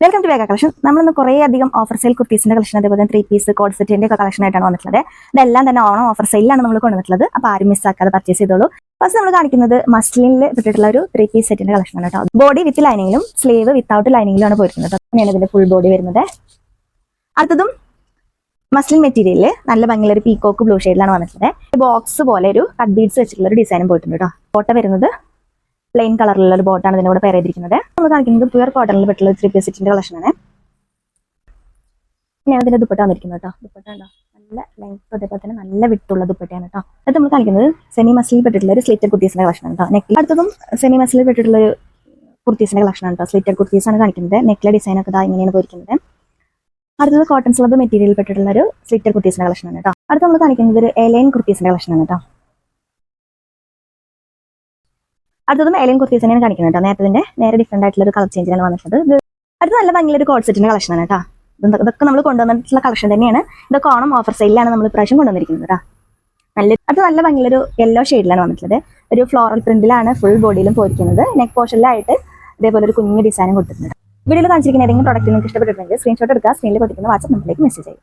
Welcome to വേഗ collection. നമ്മളിന്ന് കുറേ അധികം ഓഫർ സെയിൽ കുർത്തീസിന്റെ കളക്ഷൻ, അതേപോലെ 3 പീസ് കോഡ് സെറ്റിന്റെ ഒക്കെ കളക്ഷൻ ആയിട്ടാണ് വന്നിട്ടുള്ളത്. ഇതെല്ലാം തന്നെ ഓണം ഓഫർ സെയിലാണ് നമ്മൾ കൊണ്ടുവന്നിട്ടുള്ളത്. അപ്പോൾ ആരും മിസ്സാക്കാതെ പർച്ചേസ് ചെയ്തോളൂ. ഫസ്റ്റ് നമ്മൾ കാണിക്കുന്നത് മസ്ലിനിൽ ഇട്ടിട്ടുള്ള ഒരു 3 പീസ് സെറ്റിന്റെ കളക്ഷൻ ആണ് കേട്ടോ. ബോഡി വിത്ത് ലൈനിങ്ങിലും സ്ലീവ് വിത്തൗട്ട് ലൈനിങ്ങിലാണ് പോയിരുന്നത്. അങ്ങനെയാണ് ഇതിന്റെ ഫുൾ ബോഡി വരുന്നത്. അടുത്തതും മസ്ലിൻ മെറ്റീരിയലിൽ നല്ല ഭംഗിയുള്ള ഒരു പീക്കോക്ക് ബ്ലൂ ഷെയ്ഡിലാണ് വന്നിട്ടുള്ളത്. ബോക്സ് പോലെ ഒരു കട്ട് ബീഡ്സ് വെച്ചിട്ടുള്ള ഒരു ഡിസൈനും പോയിട്ടുണ്ട് കേട്ടോ. ഫോട്ടോ വരുന്നത് പ്ലെയിൻ കളറിലുള്ള ഒരു ബോട്ടാണ് ഇതിന്റെ കൂടെ പെയർ ചെയ്തിരിക്കുന്നത്. നമ്മൾ കാണിക്കുന്നത് പ്യുവർ കോട്ടണിൽ പെട്ടുള്ള 3 പീസ് സെറ്റിന്റെ കളക്ഷനാണ്. ഇനിയാണ് ഇതിന്റെ ദുപ്പട്ട വന്നിരിക്കുന്നത് കേട്ടോ. ദുപ്പട്ട ഉണ്ടോ, നല്ല ലെങ്ത്, അതേപോലെ തന്നെ നല്ല വിട്ടുള്ള ദുപ്പട്ടയാണ് കേട്ടോ. അത് നമ്മൾ കാണിക്കുന്നത് സെമി മസ്ലിൽ പെട്ടിട്ടുള്ള ഒരു സ്ലിറ്റഡ് കുർത്തീസിന്റെ കളക്ഷനാണ് കേട്ടോ. നെക്ക് അടുത്തതും സെമി മസ്ലിൽ പെട്ടിട്ടുള്ള ഒരു കുർത്തീസിന്റെ കളക്ഷനാണ് കേട്ടോ. സ്ലിറ്റഡ് കുർത്തീസാണ് കാണിക്കുന്നത്. നെക്കിലെ ഡിസൈൻ ഒക്കെ ഇങ്ങനെയാണ് പോയിരിക്കുന്നത്. അടുത്തത് കോട്ടൺ സ്ലബ് മെറ്റീരിയൽ പെട്ടിട്ടുള്ള ഒരു സ്ലിറ്റഡ് കുർത്തീസിന്റെ കളക്ഷനാണ് കേട്ടോ. അടുത്ത് നമ്മൾ കാണിക്കുന്നത് ഒരു എലൈൻ കുർത്തീസിന്റെ കളക്ഷനാണ് കേട്ടോ. അടുത്തതും എലൈൻ കുർത്തീസ് തന്നെയാണ് കാണിക്കുന്നത് കേട്ടോ. നേരെ ഡിഫറെന്റ് ആയിട്ടുള്ള ഒരു കളർ ചേഞ്ചിലാണ് വന്നിട്ടുള്ളത്. അടുത്ത നല്ല ഭംഗിയുള്ള ഒരു കോഡ് സെറ്റിന്റെ കളക്ഷനാണ് കേട്ടോ. ഇതൊക്കെ നമ്മൾ കൊണ്ടുവന്നിട്ടുള്ള കളക്ഷൻ തന്നെയാണ്. ഇതൊക്കെ ഓണം ഓഫർ സെയിലാണ് നമ്മൾ ഇപ്രാവശ്യം കൊണ്ടുവന്നിരിക്കുന്നത് കേട്ടോ. നല്ല ഭംഗിയുള്ള ഒരു യെല്ലോ ഷെയ്ഡിലാണ് വന്നിട്ടുള്ളത്. ഒരു ഫ്ലോറൽ പ്രിന്റിലാണ് ഫുൾ ബോഡിയിലും പോയിരിക്കുന്നത്. നെക്ക് പോർഷനിലായിട്ട് ഇതേപോലെ ഒരു കുഞ്ഞു ഡിസൈനും കൊടുത്തിട്ടുണ്ട്. വീഡിയോയിൽ കാണിച്ചിരിക്കുന്ന ഏതെങ്കിലും പ്രോഡക്റ്റ് നിങ്ങൾക്ക് ഇഷ്ടപ്പെട്ടിട്ടുണ്ടെങ്കിൽ സ്ക്രീൻഷോട്ട് എടുക്കുക. സ്ക്രീനിൽ കൊടുത്തിരിക്കുന്ന വാട്സ്ആപ്പ് നമ്പറിലേക്ക് മെസ്സേജ് ചെയ്യും.